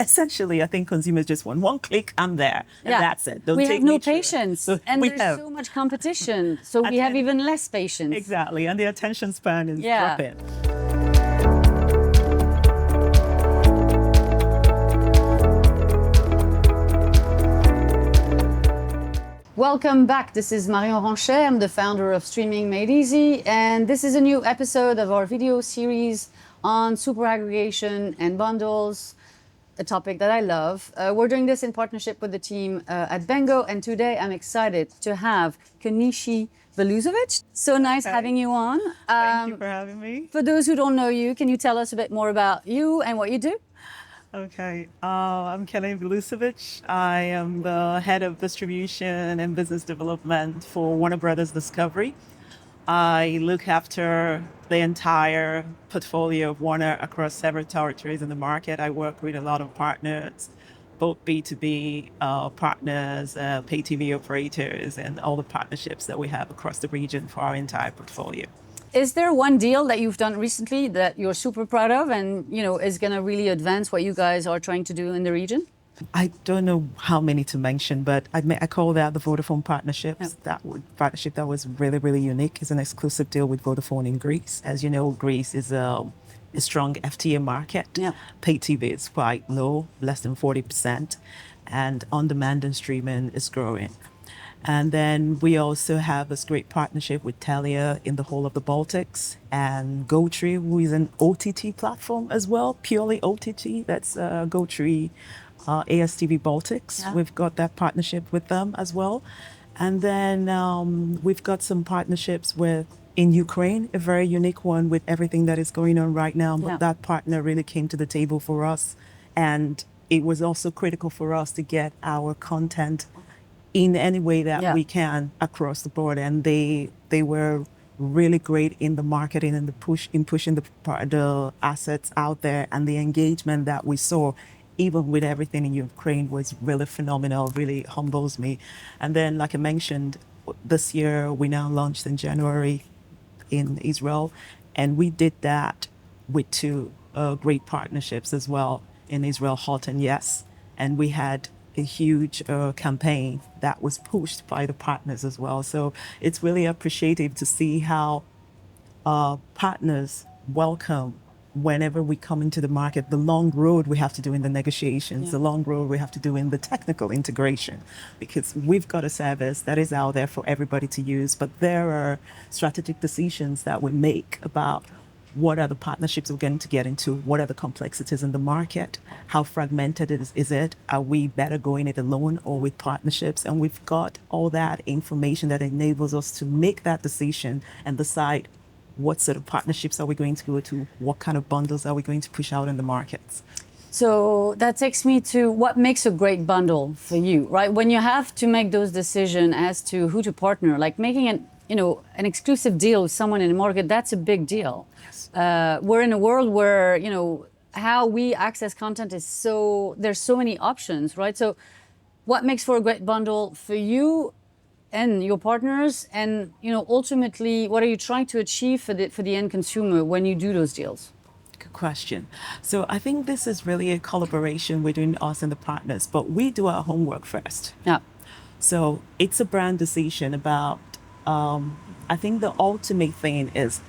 essentially, I think consumers just want one click, I'm there, and that's it. We have no patience, and there's so much competition, so we have even less patience. Exactly, and the attention span is dropping. Welcome back. This is Marion Ranchet. I'm the founder of Streaming Made Easy, and this is a new episode of our video series on super aggregation and bundles, a topic that I love. We're doing this in partnership with the team at Bango, and today I'm excited to have Kenechi Belusevic. So nice having you on. Thank you for having me. For those who don't know you, can you tell us a bit more about you and what you do? Okay, I'm Kenechi Belusevic. I am the head of distribution and business development for Warner Brothers Discovery. I look after the entire portfolio of Warner across several territories in the market. I work with a lot of partners, both B2B partners, pay TV operators, and all the partnerships that we have across the region for our entire portfolio. Is there one deal that you've done recently that you're super proud of and, is going to really advance what you guys are trying to do in the region? I don't know how many to mention, but I call that the Vodafone partnership. Yeah. Partnership that was really, really unique. It's an exclusive deal with Vodafone in Greece. As you know, Greece is a strong FTA market. Yeah. Pay TV is quite low, less than 40%, and on-demand and streaming is growing. And then we also have this great partnership with Telia in the whole of the Baltics, and GoTree, who is an OTT platform as well, purely OTT. That's GoTree ASTV Baltics. Yeah. We've got that partnership with them as well. And then we've got some partnerships in Ukraine, a very unique one with everything that is going on right now. But that partner really came to the table for us. And it was also critical for us to get our content in any way that we can across the board, and they were really great in the marketing and pushing the assets out there, and the engagement that we saw, even with everything in Ukraine, was really phenomenal. Really humbles me. And then, like I mentioned, this year we now launched in January in Israel, and we did that with two great partnerships as well in Israel, Hot and Yes, and we had a huge campaign that was pushed by the partners as well. So it's really appreciative to see how partners welcome whenever we come into the market, the long road we have to do in the negotiations, the long road we have to do in the technical integration, because we've got a service that is out there for everybody to use, but there are strategic decisions that we make about what are the partnerships we're going to get into? What are the complexities in the market? How fragmented is it? Are we better going it alone or with partnerships? And we've got all that information that enables us to make that decision and decide what sort of partnerships are we going to go to? What kind of bundles are we going to push out in the markets? So that takes me to what makes a great bundle for you, right? When you have to make those decisions as to who to partner, like making an exclusive deal with someone in the market, that's a big deal. Yes. We're in a world where, how we access content is there's so many options, right? So what makes for a great bundle for you and your partners? And, ultimately, what are you trying to achieve for the end consumer when you do those deals? Good question. So I think this is really a collaboration between us and the partners, but we do our homework first. Yeah. So it's a brand decision about, I think the ultimate thing is,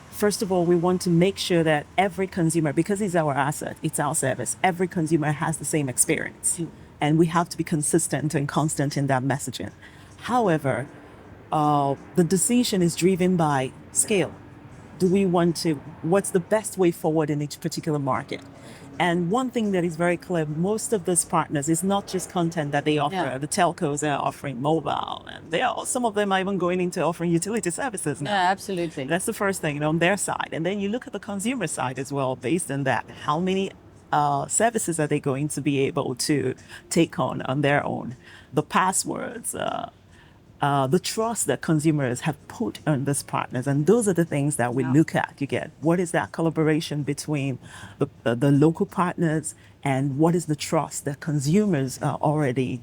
first of all, we want to make sure that every consumer, because it's our asset, it's our service, every consumer has the same experience. And we have to be consistent and constant in that messaging. However, the decision is driven by scale. What's the best way forward in each particular market? And one thing that is very clear, most of these partners is not just content that they offer. Yeah. The telcos are offering mobile, and some of them are even going into offering utility services now. Yeah, absolutely. That's the first thing, on their side. And then you look at the consumer side as well, based on that. How many services are they going to be able to take on their own? The passwords, the trust that consumers have put on these partners. And those are the things that we look at. You get, what is that collaboration between the local partners, and what is the trust that consumers are already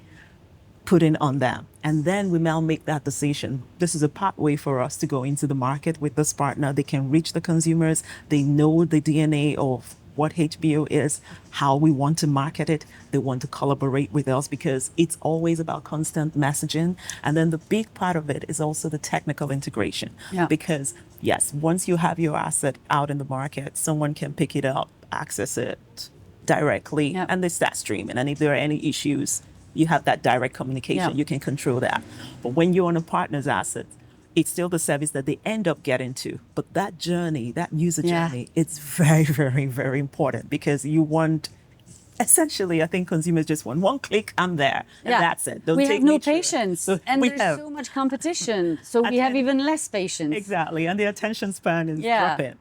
putting on them? And then we now make that decision. This is a pathway for us to go into the market with this partner. They can reach the consumers. They know the DNA of what HBO is, how we want to market it. They want to collaborate with us because it's always about constant messaging. And then the big part of it is also the technical integration. Yeah. Because yes, once you have your asset out in the market, someone can pick it up, access it directly, Yeah. and they start streaming. And if there are any issues, you have that direct communication. Yeah. You can control that. But when you're on a partner's asset, it's still the service that they end up getting to. But that journey, that user Yeah. journey, it's very, very, very important because you want, essentially, I think consumers just want one click, I'm there. And that's it. Don't we take have no me through it. patience, So and we there's have. so much competition, so we have even less patience. Exactly. And the attention span is Yeah. dropping.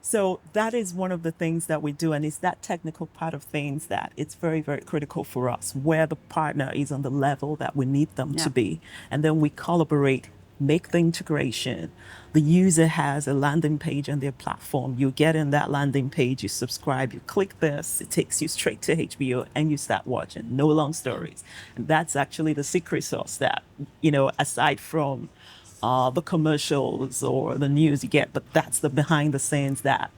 So that is one of the things that we do. And it's that technical part of things that it's very, very critical for us, where the partner is on the level that we need them to be. And then we collaborate, make the integration. The user has a landing page on their platform. You get in that landing page, you subscribe, you click this, it takes you straight to HBO and you start watching. No long stories. And that's actually the secret sauce that, aside from the commercials or the news you get, but that's the behind the scenes that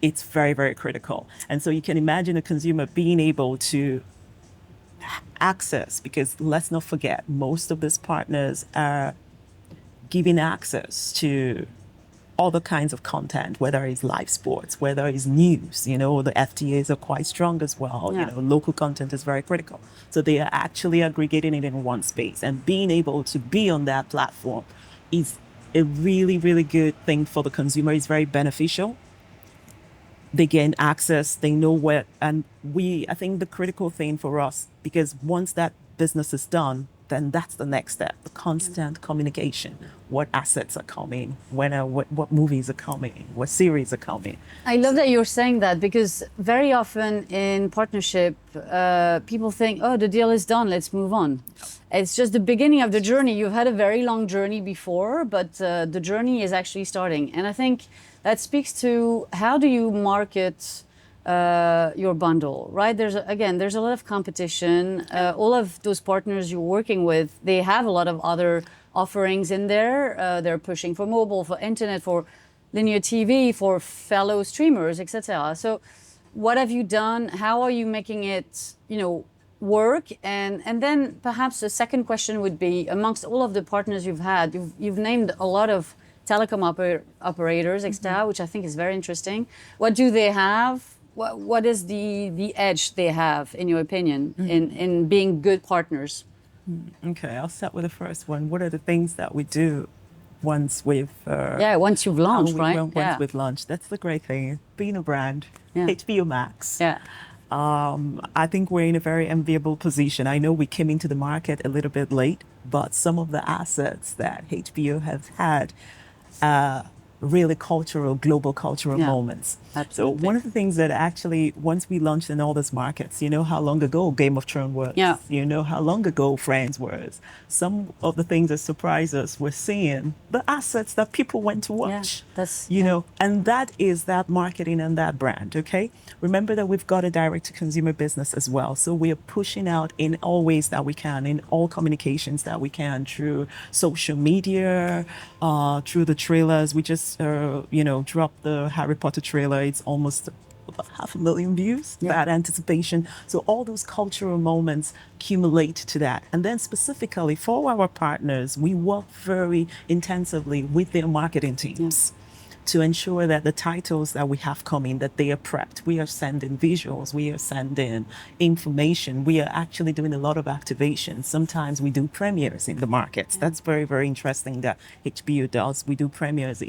it's very, very critical. And so you can imagine a consumer being able to access, because let's not forget, most of these partners are giving access to other kinds of content, whether it's live sports, whether it's news, the FTAs are quite strong as well. Yeah. Local content is very critical. So they are actually aggregating it in one space, and being able to be on that platform is a really, really good thing for the consumer. It's very beneficial. They gain access, they know where, and I think the critical thing for us, because once that business is done, then that's the next step, the constant communication. What assets are coming, what movies are coming, what series are coming. I love that you're saying that, because very often in partnership, people think, oh, the deal is done, let's move on. It's just the beginning of the journey. You've had a very long journey before, but the journey is actually starting. And I think that speaks to how do you market your bundle, right? There's a lot of competition. All of those partners you're working with, they have a lot of other offerings in there. They're pushing for mobile, for internet, for linear TV, for fellow streamers, etc. So what have you done? How are you making it, work? And then perhaps the second question would be, amongst all of the partners you've had, you've named a lot of telecom operators, etc., which I think is very interesting. What do they have? What is the edge they have, in your opinion, in being good partners? Okay, I'll start with the first one. What are the things that we do once we've... once you've launched, right? Once we've launched. That's the great thing. Being a brand, HBO Max. Yeah. I think we're in a very enviable position. I know we came into the market a little bit late, but some of the assets that HBO has had really global cultural moments. Absolutely. So one of the things that actually, once we launched in all these markets, how long ago Game of Thrones was, how long ago Friends was. Some of the things that surprise us, we're seeing the assets that people went to watch, and that is that marketing and that brand, okay? Remember that we've got a direct-to-consumer business as well. So we are pushing out in all ways that we can, in all communications that we can, through social media, through the trailers. We just, dropped the Harry Potter trailer. It's almost about 500,000 views, that anticipation. So all those cultural moments accumulate to that. And then specifically for our partners, we work very intensively with their marketing teams to ensure that the titles that we have coming, that they are prepped. We are sending visuals, we are sending information, we are actually doing a lot of activations. Sometimes we do premieres in the markets. That's very, very interesting that HBO does. We do premieres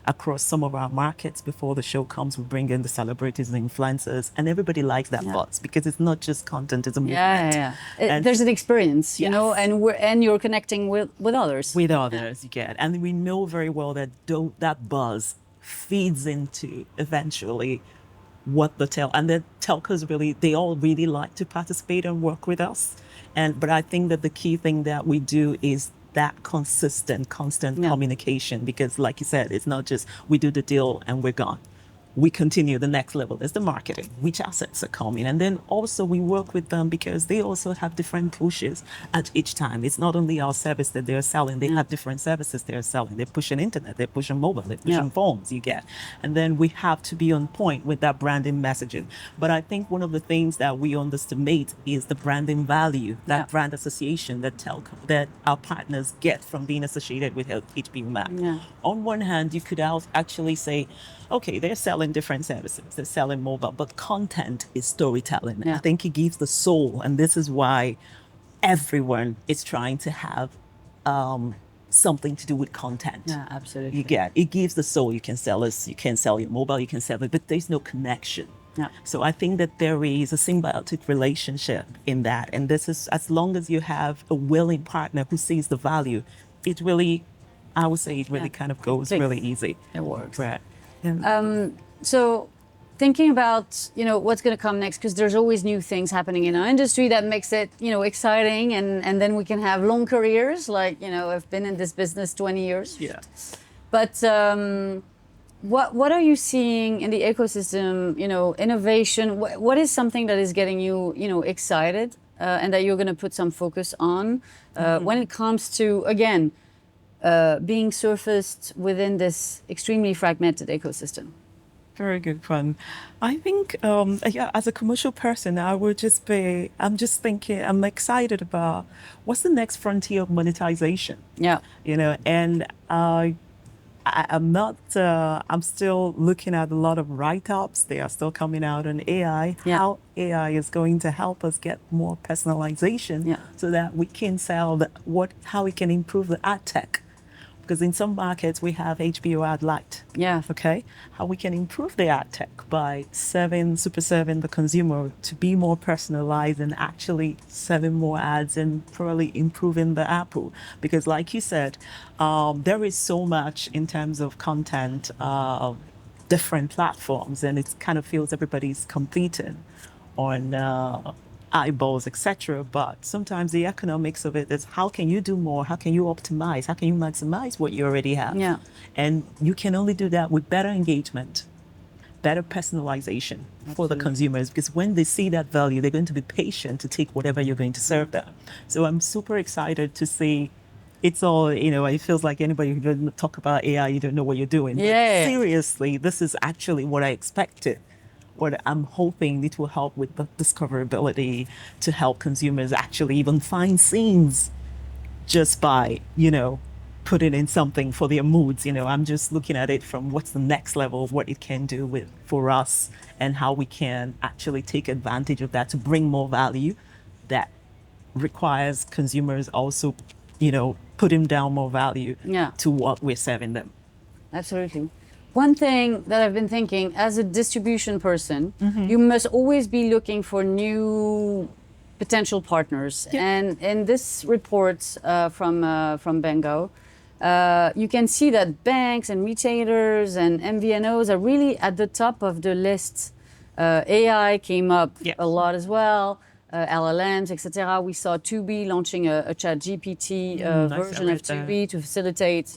across some of our markets before the show comes. We bring in the celebrities and influencers, and everybody likes that buzz because it's not just content, it's a movement. There's an experience, and you're connecting with others. With others, you get. And we know very well that that buzz feeds into eventually what the telcos they all really like to participate and work with us. But I think that the key thing that we do is that constant communication, because like you said, it's not just we do the deal and we're gone. we continue the next level is the marketing, which assets are coming. And then also we work with them because they also have different pushes at each time. It's not only our service that they're selling, they have different services they're selling. They're pushing internet, they're pushing mobile, they're pushing phones, you get. And then we have to be on point with that branding messaging. But I think one of the things that we underestimate is the branding value, that brand association that telco, that our partners get from being associated with HBO Max. On one hand, you could actually say, okay, they're selling different services, they're selling mobile, but content is storytelling. I think it gives the soul, and this is why everyone is trying to have something to do with content. Yeah, absolutely. You get it gives the soul. You can sell us, you can sell your mobile, you can sell it, but there's no connection. So I think that there is a symbiotic relationship in that, and this is as long as you have a willing partner who sees the value, it really, I would say, it really kind of goes really easy. It works. Right. So thinking about, what's going to come next, because there's always new things happening in our industry that makes it, exciting, and then we can have long careers. Like, I've been in this business 20 years. Yeah. But what are you seeing in the ecosystem, innovation? What is something that is getting you, excited and that you're going to put some focus on when it comes to, again, being surfaced within this extremely fragmented ecosystem? Very good one. I think, as a commercial person, I'm just thinking, I'm excited about what's the next frontier of monetization. And I'm still looking at a lot of write-ups. They are still coming out on AI, how AI is going to help us get more personalization so that we can sell how we can improve the ad tech. Because in some markets, we have HBO Ad Lite. Okay. How we can improve the ad tech by super serving the consumer to be more personalized and actually serving more ads and probably improving the ARPU. Because like you said, there is so much in terms of content, different platforms, and it kind of feels everybody's competing on eyeballs, etc. But sometimes the economics of it is how can you do more? How can you optimize? How can you maximize what you already have? And you can only do that with better engagement, better personalization for the consumers, because when they see that value, they're going to be patient to take whatever you're going to serve them. So I'm super excited to see. It's all, it feels like anybody who doesn't talk about AI, you don't know what you're doing. But seriously, this is actually what I expected. What I'm hoping it will help with the discoverability to help consumers actually even find scenes just by, putting in something for their moods. I'm just looking at it from what's the next level of what it can do for us and how we can actually take advantage of that to bring more value that requires consumers also, putting down more value to what we're serving them. Absolutely. One thing that I've been thinking, as a distribution person, you must always be looking for new potential partners. And in this report from Bango, you can see that banks and retailers and MVNOs are really at the top of the list. AI came up a lot as well, LLMs, etc. We saw Tubi launching a chat GPT version of Tubi to facilitate,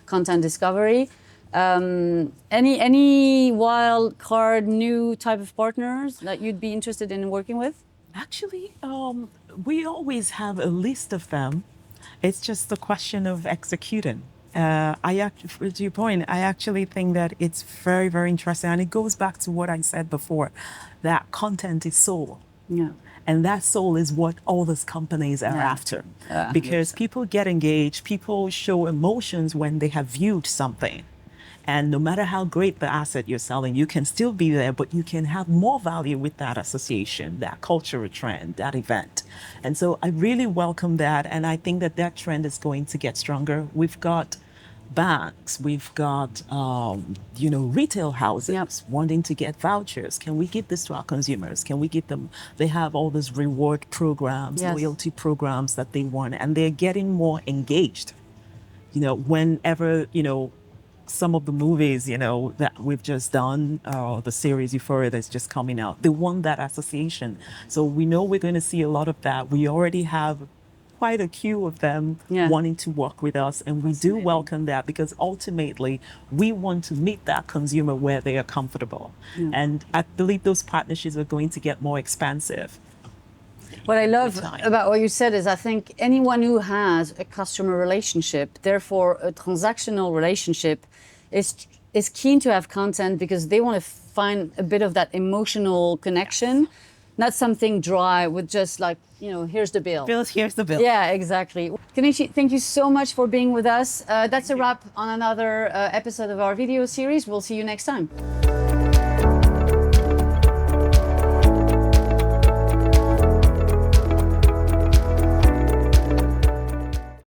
content discovery. Any wild card new type of partners that you'd be interested in working with? Actually, we always have a list of them. It's just a question of executing. To your point, I actually think that it's very, very interesting. And it goes back to what I said before, that content is soul. And that soul is what all these companies are after. Because people get engaged, people show emotions when they have viewed something. And no matter how great the asset you're selling, you can still be there, but you can have more value with that association, that cultural trend, that event. And so I really welcome that. And I think that trend is going to get stronger. We've got banks, we've got, retail houses wanting to get vouchers. Can we give this to our consumers? Can we give them, they have all these reward programs, loyalty programs that they want, and they're getting more engaged. Whenever, some of the movies, that we've just done, the series Euphoria that's just coming out, they want that association. So we know we're going to see a lot of that. We already have quite a queue of them wanting to work with us. And we do welcome that, because ultimately we want to meet that consumer where they are comfortable. And I believe those partnerships are going to get more expansive. What I love about what you said is I think anyone who has a customer relationship, therefore a transactional relationship, is keen to have content because they want to find a bit of that emotional connection, not something dry with just like, here's the bill. Here's the bill. Yeah, exactly. Kenechi, thank you so much for being with us. That's a wrap on another episode of our video series. We'll see you next time.